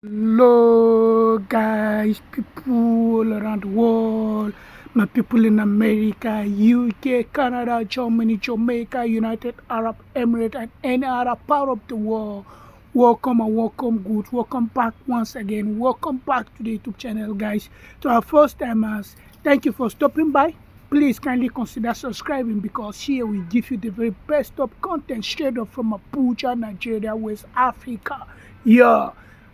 Hello, guys, people all around the world, my people in America, UK, Canada, Germany, Jamaica, United Arab Emirates, and any other part of the world. Welcome and welcome, good. Welcome back once again. Welcome back to the YouTube channel, guys. To our first timers, thank you for stopping by. Please kindly consider subscribing because here we give you the very best of content straight up from Abuja, Nigeria, West Africa. Yeah.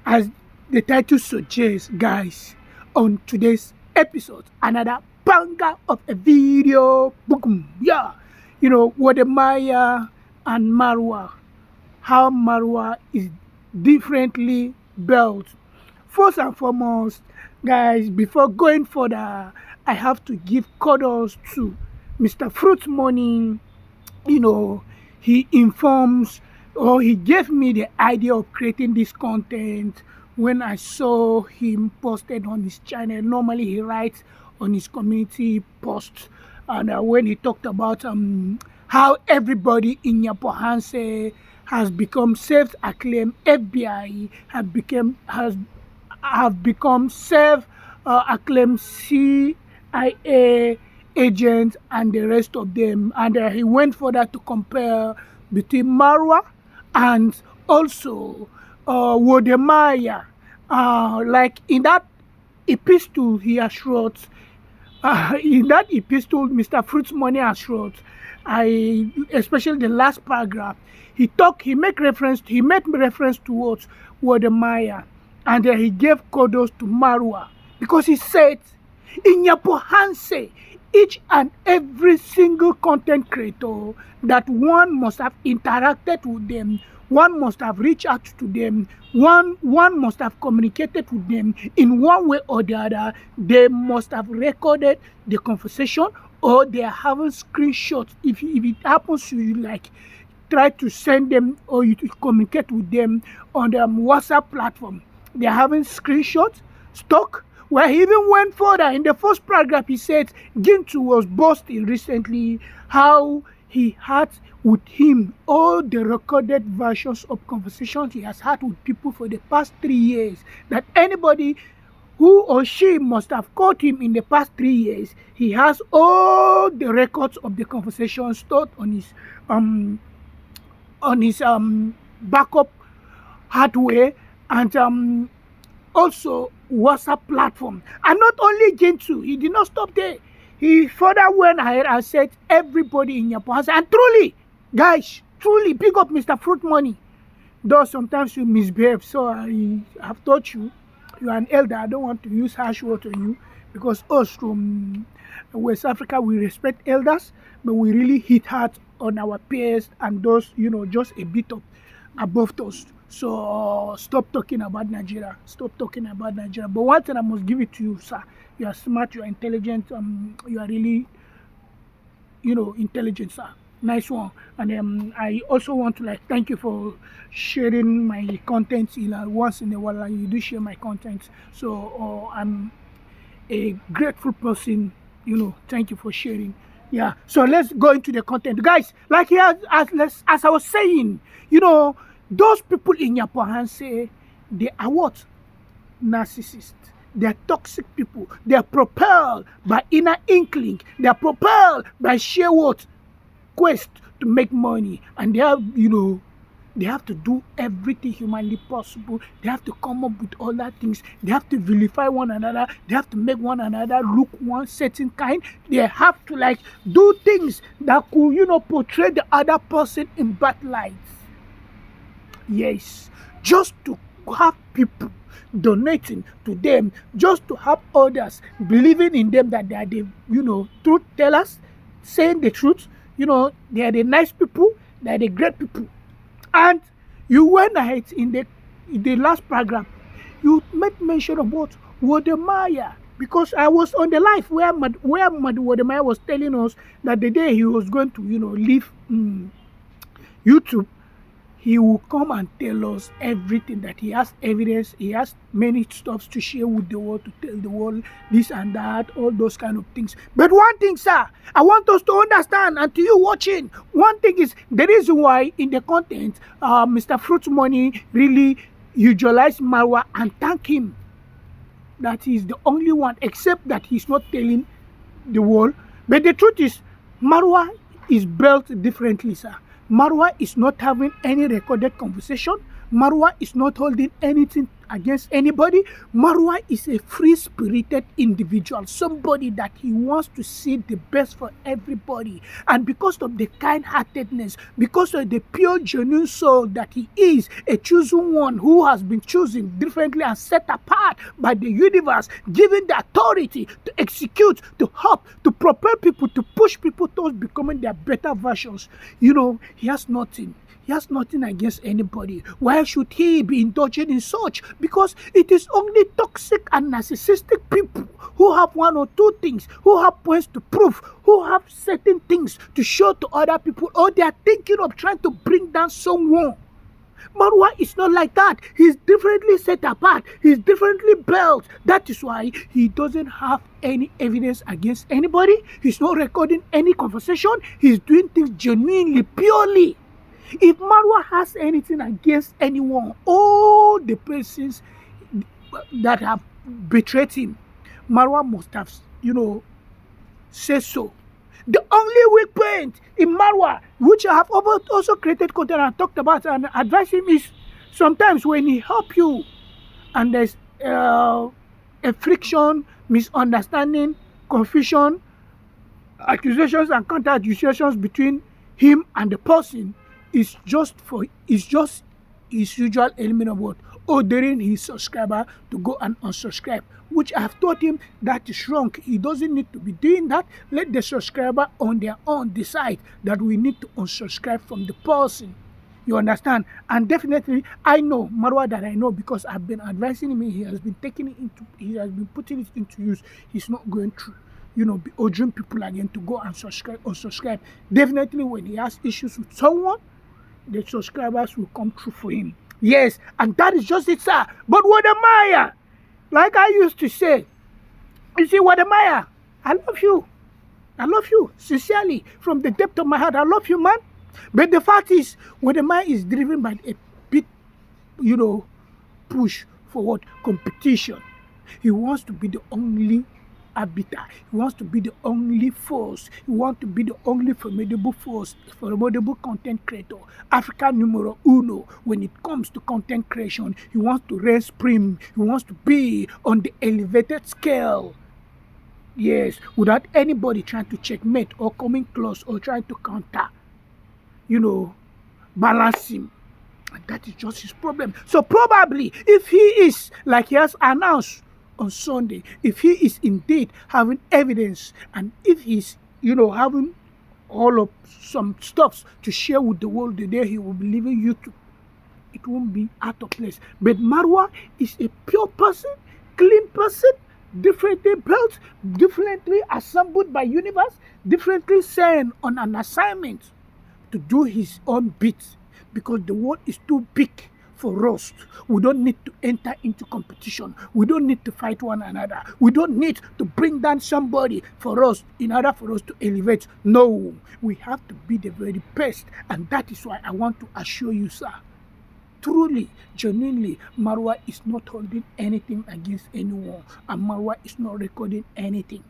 As the title suggests, guys, on today's episode, another banger of a video. Boom, yeah. Wode Maya and Marwa, how Marwa is differently built. First and foremost, guys, before going further, I have to give kudos to Mr. Fruit Money. you know, he informs or he gave me the idea of creating this content when I saw him posted on his channel. Normally, he writes on his community posts, and when he talked about how everybody in Yapohanse has become self-acclaimed FBI, have become self-acclaimed CIA agents and the rest of them. And he went further to compare between Marwa and also Wode Maya. Like in that epistle he has wrote, Mr. Fruits Money has wrote, especially the last paragraph, he made reference to what Wode Maya, and then he gave kudos to Marwa because he said, in Yapohanse, each and every single content creator that one must have interacted with them, one must have reached out to them, one must have communicated with them in one way or the other. They must have recorded the conversation, or they are having screenshots. If it happens to you, like try to send them or you to communicate with them on the WhatsApp platform, they are having screenshots stock. Well, he even went further. In the first paragraph, he said Gintu was boasting recently how he had with him all the recorded versions of conversations he has had with people for the past 3 years. That anybody who or she must have called him in the past 3 years, he has all the records of the conversations stored on his backup hardware, and also WhatsApp platform. And not only Gintu, he did not stop there. He further went ahead and said everybody in Yapohanse. And truly, guys, truly big up Mr. Fruit Money. Though sometimes you misbehave, so I have taught you, you are an elder. I don't want to use harsh words on you because us from West Africa, we respect elders, but we really hit hard on our peers and those, just a bit of above us. So stop talking about Nigeria. Stop talking about Nigeria. But one thing I must give it to you, sir. You are smart, you are intelligent, you are really, intelligent, sir. Nice one. And I also want to thank you for sharing my content once in a while. And you do share my content. So I'm a grateful person. Thank you for sharing. Yeah. So let's go into the content, guys. Like here, as I was saying, those people in Yapohanse, they are what? Narcissists. They are toxic people. They are propelled by inner inkling. They are propelled by sheer what? Quest to make money. And they have, they have to do everything humanly possible. They have to come up with other things. They have to vilify one another. They have to make one another look one certain kind. They have to do things that could, portray the other person in bad light. Yes, just to have people donating to them, just to have others believing in them that they are the, truth tellers, saying the truth. They are the nice people, they are the great people. And you went ahead in the last paragraph, you made mention about Wode Maya, because I was on the live where Wode Maya was telling us that the day he was going to, leave YouTube, he will come and tell us everything, that he has evidence, he has many stuff to share with the world, to tell the world this and that, all those kind of things. But one thing, sir, I want us to understand, and to you watching, one thing is the reason why in the content, Mr. Fruit Money really eulogize Marwa and thank him that he's the only one, except that he's not telling the world. But the truth is, Marwa is built differently, sir. Marwa is not having any recorded conversation. Marwa is not holding anything against anybody. Marwa is a free-spirited individual, somebody that he wants to see the best for everybody. And because of the kind-heartedness, because of the pure, genuine soul that he is, a chosen one who has been chosen differently and set apart by the universe, given the authority to execute, to help, to prepare people, to push people towards becoming their better versions. He has nothing. He has nothing against anybody. Why should he be indulging in such? Because it is only toxic and narcissistic people who have one or two things, who have points to prove, who have certain things to show to other people, or they are thinking of trying to bring down someone. Marwa is not like that. He's differently set apart. He's differently built. That is why he doesn't have any evidence against anybody. He's not recording any conversation. He's doing things genuinely, purely. If Marwa has anything against anyone, all the persons that have betrayed him, Marwa must have, said so. The only weak point in Marwa, which I have also created content and talked about and advised him, is sometimes when he help you and there's a friction, misunderstanding, confusion, accusations and counter accusations between him and the person, it's just his usual element of what? Ordering his subscriber to go and unsubscribe, which I have taught him that is wrong. He doesn't need to be doing that. Let the subscriber on their own decide that we need to unsubscribe from the person. You understand? And definitely, I know Marwa that I know because I've been advising him. He has been he has been putting it into use. He's not going through, be urging people again to go and unsubscribe. Definitely, when he has issues with someone, the subscribers will come through for him. Yes, and that is just it, sir. But Wode Maya, like I used to say, you see, Wode Maya, I love you. I love you sincerely from the depth of my heart. I love you, man. But the fact is, Wode Maya is driven by a bit, push for what? Competition. He wants to be the only arbiter. He wants to be the only force. He wants to be the only formidable force, formidable content creator, Africa numero uno. When it comes to content creation, he wants to reign supreme. He wants to be on the elevated scale. Yes, without anybody trying to checkmate or coming close or trying to counter, balance him. And that is just his problem. So probably, if he is, like he has announced on Sunday, if he is indeed having evidence and if he's, having all of some stuff to share with the world the day he will be leaving YouTube, it won't be out of place. But Marwa is a pure person, clean person, differently built, differently assembled by universe, differently sent on an assignment to do his own bit, because the world is too big for us. We don't need to enter into competition. We don't need to fight one another. We don't need to bring down somebody for us in order for us to elevate. No, we have to be the very best. And that is why I want to assure you, sir, truly, genuinely, Marwa is not holding anything against anyone. And Marwa is not recording anything.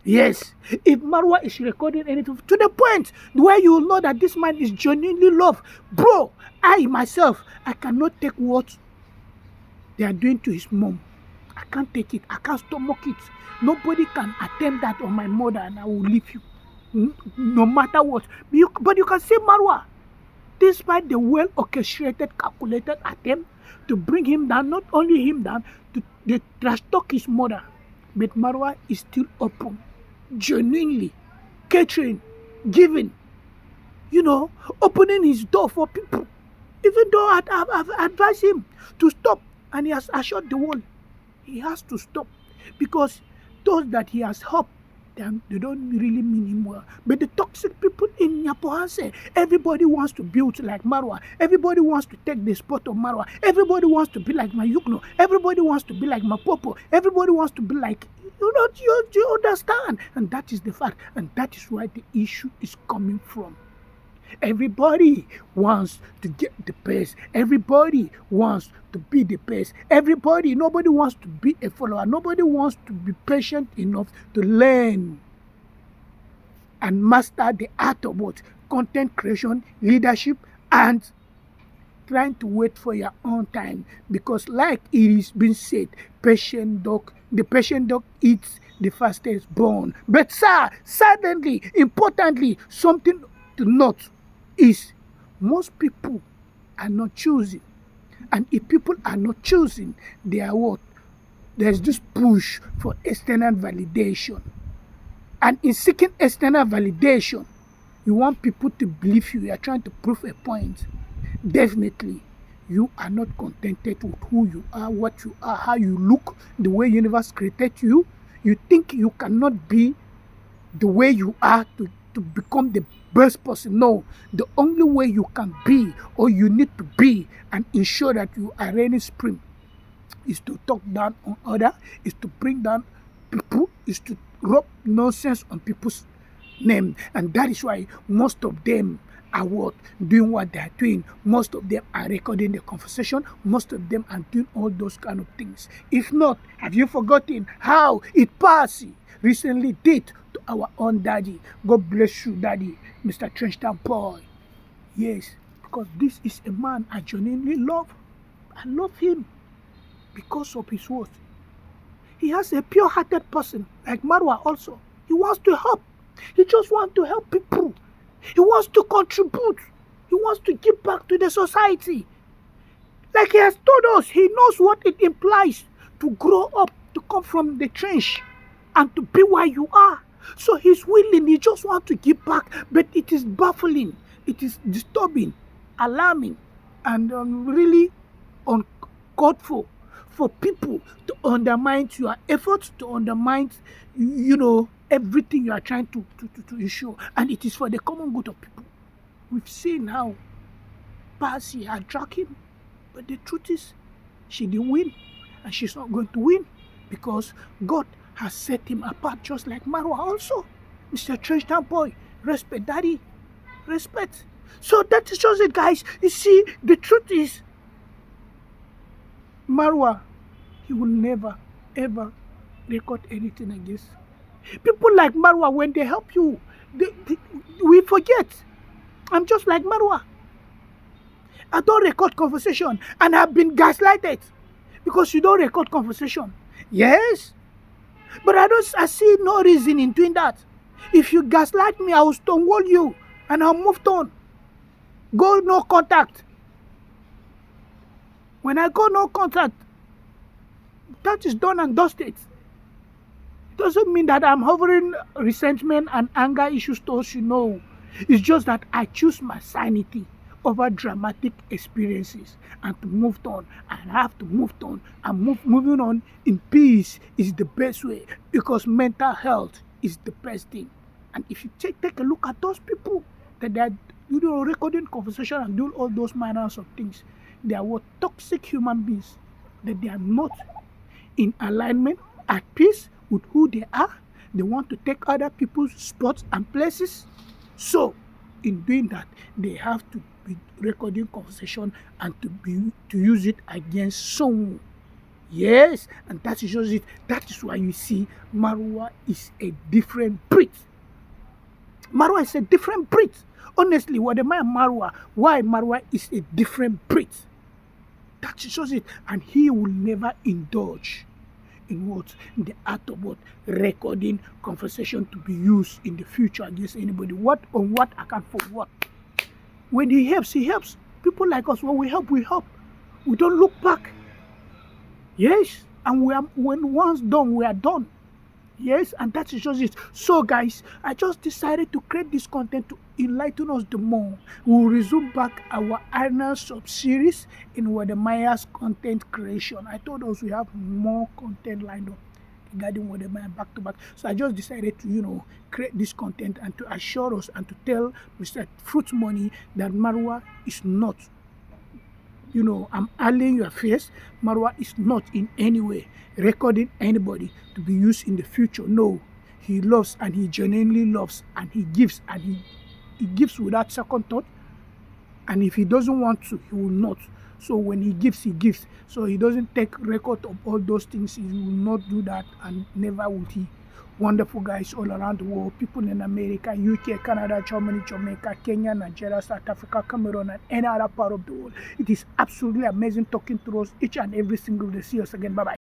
Yes, if Marwa is recording anything to the point where you will know that this man is genuinely loved, bro, I myself, I cannot take what they are doing to his mom. I can't take it. I can't stomach it. Nobody can attempt that on my mother and I will leave you. No matter what. But you can see Marwa, despite the well-orchestrated, calculated attempt to bring him down, not only him down, to trash talk his mother, but Marwa is still open, genuinely catering, giving, opening his door for people. Even though I've advised him to stop, and he has assured the world he has to stop, because those that he has helped, they don't really mean him well. But the toxic people in Nyapohanse, everybody wants to build like Marwa. Everybody wants to take the spot of Marwa. Everybody wants to be like Mayukno. Everybody wants to be like Mapopo. Everybody wants to be like, you understand? And that is the fact. And that is where the issue is coming from. Everybody wants to get the best. Everybody wants to be the best. Nobody wants to be a follower. Nobody wants to be patient enough to learn and master the art of what? Content creation, leadership, and trying to wait for your own time. Because like it is been said, the patient dog eats the fastest bone. But sir, suddenly, importantly, something to note is most people are not choosing. And if people are not choosing, they are what? There's this push for external validation. And in seeking external validation, you want people to believe you are trying to prove a point. Definitely, you are not contented with who you are, what you are, how you look, the way universe created you. You think you cannot be the way you are to become the best person. No, the only way you can be or you need to be and ensure that you are reigning supreme is to talk down on others, is to bring down people, is to rub nonsense on people's name. And that is why most of them are what? Doing what they are doing. Most of them are recording the conversation. Most of them are doing all those kind of things. If not, have you forgotten how it passed recently did to our own daddy? God bless you, daddy, Mr. Trenchtown Boy. Yes, because this is a man I genuinely love. I love him because of his words. He has a pure-hearted person like Marwa also. He wants to help. He just wants to help people. He wants to contribute. He wants to give back to the society. Like he has told us, he knows what it implies to grow up, to come from the trench and to be where you are. So he's willing, he just wants to give back, but it is baffling, it is disturbing, alarming, and really uncalled for people to undermine your efforts, to undermine, everything you are trying to ensure. And it is for the common good of people. We've seen how Percy had dragged him, but the truth is, she didn't win, and she's not going to win because God has set him apart, just like Marwa also. Mr. Trenchtown Boy, respect, daddy, respect. So that is just it, guys. You see, the truth is, Marwa, he will never, ever record anything against. People like Marwa, when they help you, we forget. I'm just like Marwa. I don't record conversation, and I've been gaslighted because you don't record conversation. Yes, but I see no reason in doing that. If you gaslight me, I will stonewall you, and I'll move on. Go no contact. When I go no contact, that is done and dusted. It doesn't mean that I'm hovering resentment and anger issues towards you. No, it's just that I choose my sanity over dramatic experiences and to move on. I have to move on, and moving on in peace is the best way, because mental health is the best thing. And if you take a look at those people that are recording conversation and doing all those manners of things, they are what? Toxic human beings, that they are not in alignment, at peace with who they are. They want to take other people's spots and places. So in doing that, they have to be recording conversation and to use it against someone. Yes, and that is just it. That is why you see Marwa is a different breed. Marwa is a different breed. Honestly, what am I Marwa? Why Marwa is a different breed? That is just it. And he will never indulge in what? The art of what? Recording conversation to be used in the future against anybody. What on what account for what? When he helps, he helps. People like us, when we help, we help. We don't look back. Yes, and when once done, we are done. Yes, and that is just it. So guys, I just decided to create this content to enlighten us the more. We'll resume back our annual sub-series in Wode Maya's content creation. I told us we have more content lined up regarding Wode Maya back to back. So I just decided to, create this content and to assure us and to tell Mr. Fruit Money that Marwa is not, I'm allaying your face. Marwa is not in any way recording anybody to be used in the future. No, he loves, and he genuinely loves, and he gives, and he he gives without second thought. And if he doesn't want to, he will not. So when he gives, he gives. So he doesn't take record of all those things. He will not do that, and never would he. Wonderful guys all around the world, people in America, UK, Canada, Germany, Jamaica, Kenya, Nigeria, South Africa, Cameroon, and any other part of the world. It is absolutely amazing talking to us each and every single day. See us again. Bye-bye.